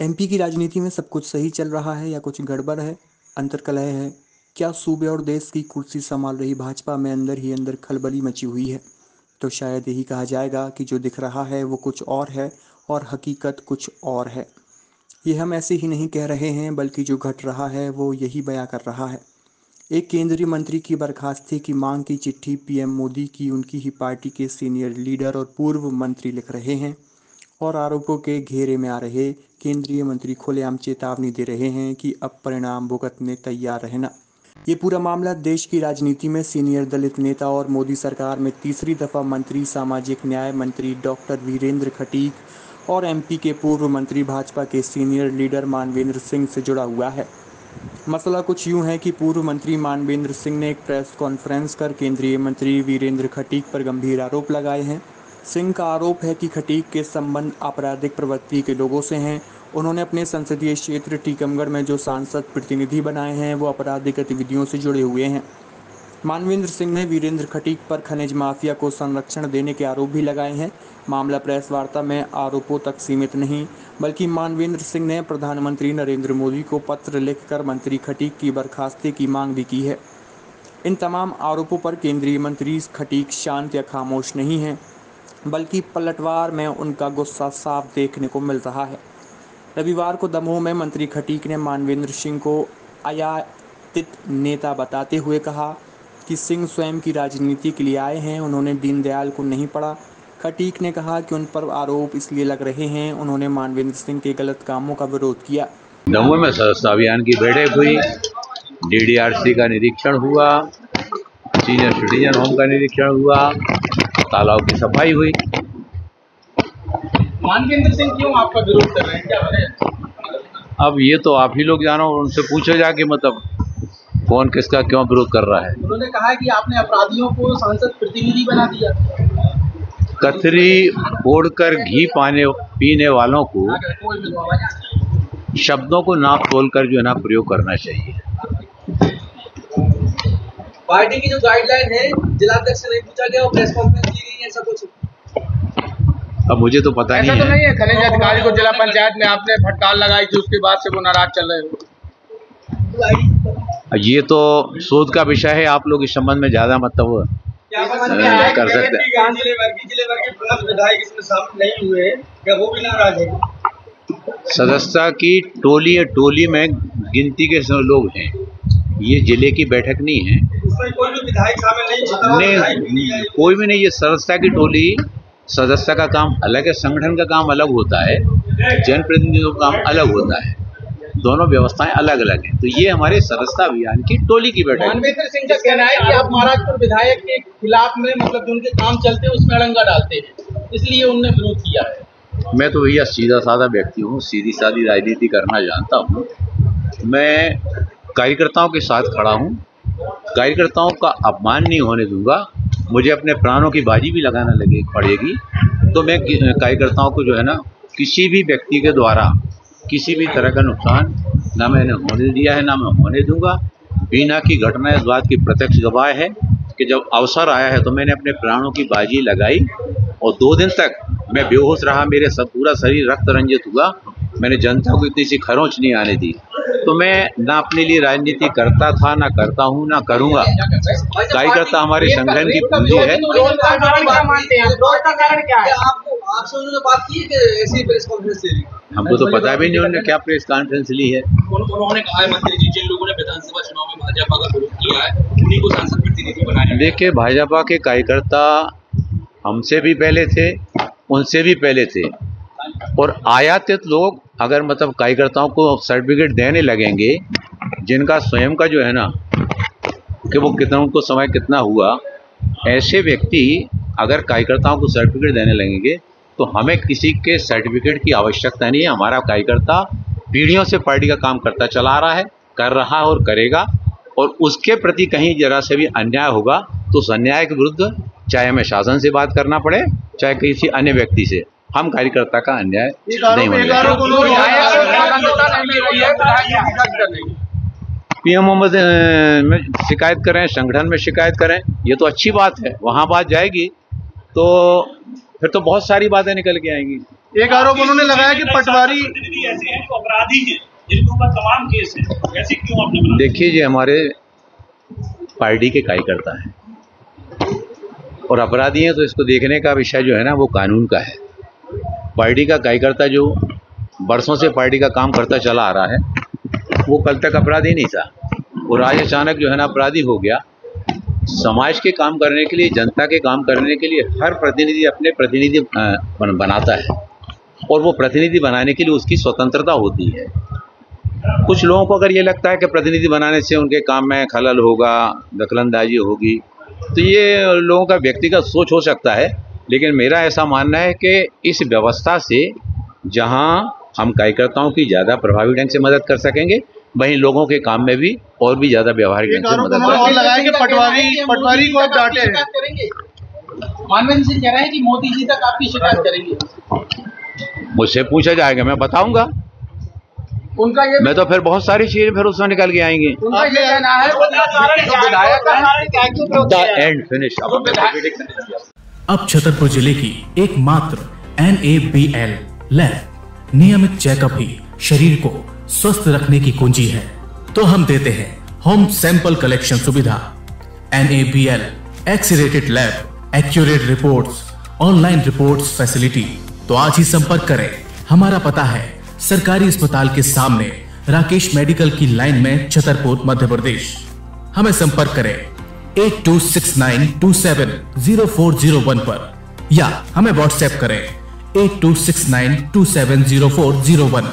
MP की राजनीति में सब कुछ सही चल रहा है या कुछ गड़बड़ है, अंतर्कलह है? क्या सूबे और देश की कुर्सी संभाल रही भाजपा में अंदर ही अंदर खलबली मची हुई है? तो शायद यही कहा जाएगा कि जो दिख रहा है वो कुछ और है और हकीकत कुछ और है। ये हम ऐसे ही नहीं कह रहे हैं, बल्कि जो घट रहा है वो यही बयां कर रहा है। एक केंद्रीय मंत्री की बर्खास्ती की मांग की चिट्ठी पीएम मोदी की उनकी ही पार्टी के सीनियर लीडर और पूर्व मंत्री लिख रहे हैं, और आरोपों के घेरे में आ रहे केंद्रीय मंत्री खुलेआम चेतावनी दे रहे हैं कि अब परिणाम भुगतने तैयार रहना। ये पूरा मामला देश की राजनीति में सीनियर दलित नेता और मोदी सरकार में तीसरी दफा मंत्री सामाजिक न्याय मंत्री डॉक्टर वीरेंद्र खटीक और एमपी के पूर्व मंत्री भाजपा के सीनियर लीडर मानवेंद्र सिंह से जुड़ा हुआ है। मसला कुछ यूं है कि पूर्व मंत्री मानवेंद्र सिंह ने एक प्रेस कॉन्फ्रेंस कर केंद्रीय मंत्री वीरेंद्र खटीक पर गंभीर आरोप लगाए हैं। सिंह का आरोप है कि खटीक के संबंध आपराधिक प्रवृत्ति के लोगों से हैं। उन्होंने अपने संसदीय क्षेत्र टीकमगढ़ में जो सांसद प्रतिनिधि बनाए हैं वो आपराधिक गतिविधियों से जुड़े हुए हैं। मानवेंद्र सिंह ने वीरेंद्र खटीक पर खनिज माफिया को संरक्षण देने के आरोप भी लगाए हैं। मामला प्रेस वार्ता में आरोपों तक सीमित नहीं, बल्कि मानवेंद्र सिंह ने प्रधानमंत्री नरेंद्र मोदी को पत्र लिखकर मंत्री खटीक की बर्खास्ती की मांग भी की है। इन तमाम आरोपों पर केंद्रीय मंत्री खटीक शांत या खामोश नहीं हैं, बल्कि पलटवार में उनका गुस्सा साफ देखने को मिल रहा है। रविवार को दमोह में मंत्री खटीक ने मानवेंद्र सिंह को आयातित नेता बताते हुए कहा कि सिंह स्वयं की राजनीति के लिए आए हैं, उन्होंने दीनदयाल को नहीं पढ़ा। खटीक ने कहा कि उन पर आरोप इसलिए लग रहे हैं, उन्होंने मानवेंद्र सिंह के गलत कामों का विरोध किया। दमोह में सदस्यता अभियान की बैठक हुई, डीडीआरसी का निरीक्षण हुआ, सीनियर सिटीजन होम का निरीक्षण हुआ, तालाब की सफाई हुई। मानवेंद्र सिंह क्यों आपका विरोध कर रहे हैं, क्या वजह? अब ये तो आप ही लोग जानो, उनसे पूछो जाके मतलब कौन किसका क्यों विरोध कर रहा है। उन्होंने कहा है कि आपने अपराधियों को सांसद प्रतिनिधि बना दिया। कतरी ओढ़कर घी पीने वालों को शब्दों को नाप तोल कर जो है ना प्रयोग करना चाहिए। पार्टी की जो गाइडलाइन है जिलाध्यक्ष से नहीं पूछा गया और प्रेस कॉन्फ्रेंस की गई है, ऐसा कुछ? अब मुझे तो पता नहीं ऐसा है। तो नहीं है खनिज अधिकारी को जिला पंचायत में आपने फटकार लगाई थी, उसके बाद से वो नाराज चल रहे हो? ये तो शोध का विषय है, आप लोग इस संबंध में ज्यादा मतलब कर सकते हैं। विधायक इसमें शामिल नहीं हुए, क्या वो भी नाराज है? सदस्यता की टोली में गिनती के लोग हैं, ये जिले की बैठक नहीं है। उसमें कोई भी विधायक शामिल नहीं, कोई भी नहीं। ये सदस्यता की टोली, सदस्यता का काम अलग है, संगठन का काम अलग होता है, जनप्रतिनिधियों का काम अलग होता है, दोनों व्यवस्थाएं अलग अलग हैं। तो ये हमारे सदस्यता अभियान की टोली की बैठक है। मानवेंद्र सिंह का कहना है कि आप महाराजपुर विधायक के खिलाफ में मतलब जो उनके काम चलते हैं उसमें अड़ंगा डालते हैं, इसलिए उनने विरोध किया है। मैं तो भैया सीधा साधा व्यक्ति हूँ, सीधी सादी राजनीति करना जानता हूँ। मैं कार्यकर्ताओं के साथ खड़ा हूँ, कार्यकर्ताओं का अपमान नहीं होने दूंगा। मुझे अपने प्राणों की बाजी भी लगाना पड़ेगी, तो मैं कार्यकर्ताओं को जो है ना किसी भी व्यक्ति के द्वारा किसी भी तरह का नुकसान ना मैंने होने दिया है, ना मैं होने दूंगा। बीना की घटना इस बात की प्रत्यक्ष गवाह है कि जब अवसर आया है तो मैंने अपने प्राणों की बाजी लगाई, और 2 दिन तक मैं बेहोश रहा, मेरे पूरा शरीर रक्त रंजित हुआ। मैंने जनता को इतनी सी खरोंच नहीं आने दी। तो मैं ना अपने लिए राजनीति करता था, ना करता हूँ, ना करूँगा। कार्यकर्ता हमारे संगठन की पूंजी है। हमको तो पता भी नहीं उन्होंने क्या प्रेस कॉन्फ्रेंस ली है। उन्होंने कहा है मंत्री जी, जिन लोगों ने विधानसभा चुनाव में भाजपा का विरोध किया है उन्हीं को सांसद प्रतिनिधि बनाया। देखिए, भाजपा के कार्यकर्ता हमसे भी पहले थे, उनसे भी पहले थे, और आयातित लोग अगर मतलब कार्यकर्ताओं को सर्टिफिकेट देने लगेंगे, जिनका स्वयं का जो है ना कि वो कितना उनको समय कितना हुआ, ऐसे व्यक्ति अगर कार्यकर्ताओं को सर्टिफिकेट देने लगेंगे तो हमें किसी के सर्टिफिकेट की आवश्यकता नहीं है। हमारा कार्यकर्ता पीढ़ियों से पार्टी का काम करता चला रहा है, कर रहा है और करेगा, और उसके प्रति कहीं जरा से भी अन्याय होगा तो उस अन्याय के विरुद्ध चाहे हमें शासन से बात करना पड़े, चाहे किसी अन्य व्यक्ति से, हम कार्यकर्ता का अन्याय नहीं होने देंगे। पीएम मोहम्मद में शिकायत करें, संगठन में शिकायत करें, ये तो अच्छी बात है। वहाँ बात जाएगी तो फिर तो बहुत सारी बातें निकल के आएंगी। एक आरोप उन्होंने लगाया कि पटवारी ऐसे हैं जो अपराधी हैं जिनके ऊपर तमाम केस हैं, ऐसे क्यों आपने बना? देखिए, ये हमारे पार्टी के कार्यकर्ता हैं और अपराधी हैं, तो इसको देखने का विषय जो है ना वो कानून का है। पार्टी का कार्यकर्ता जो बरसों से पार्टी का काम करता चला आ रहा है, वो कल तक अपराधी नहीं था और आज अचानक जो है ना अपराधी हो गया। समाज के काम करने के लिए, जनता के काम करने के लिए हर प्रतिनिधि अपने प्रतिनिधि बनाता है और वो प्रतिनिधि बनाने के लिए उसकी स्वतंत्रता होती है। कुछ लोगों को अगर ये लगता है कि प्रतिनिधि बनाने से उनके काम में खलल होगा, दखलंदाजी होगी, तो ये लोगों का व्यक्तिगत सोच हो सकता है, लेकिन मेरा ऐसा मानना है कि इस व्यवस्था से जहां हम कार्यकर्ताओं की ज़्यादा प्रभावी ढंग से मदद कर सकेंगे, वहीं लोगों के काम में भी और भी ज़्यादा व्यवहारिक ढंग से मदद कर लगाया कि पटवारी को आप डांटे हैं। मानवेंद्र सिंह कह रहे हैं कि मोदी जी तक आपकी शिकायत करेंगे। मुझसे पूछा जाएगा, मैं बताऊंगा। उनका ये मैं तो फिर बहुत सारी चीजें फिर उसमें निकल के आएंगी। उनका ये कहना है एंड फिनिश। अब छतरपुर जिले की एकमात्र NABL लैब नियमित चेकअप ही शरीर को स्वस्थ रखने की कुंजी है, तो हम देते हैं होम सैंपल कलेक्शन सुविधा। NABL accredited lab, accurate reports, online reports facility. तो आज ही संपर्क करें। हमारा पता है सरकारी अस्पताल के सामने, राकेश मेडिकल की लाइन में, छतरपुर, मध्य प्रदेश। हमें संपर्क करें 8269270401 पर या हमें व्हाट्सएप करें 8269270401।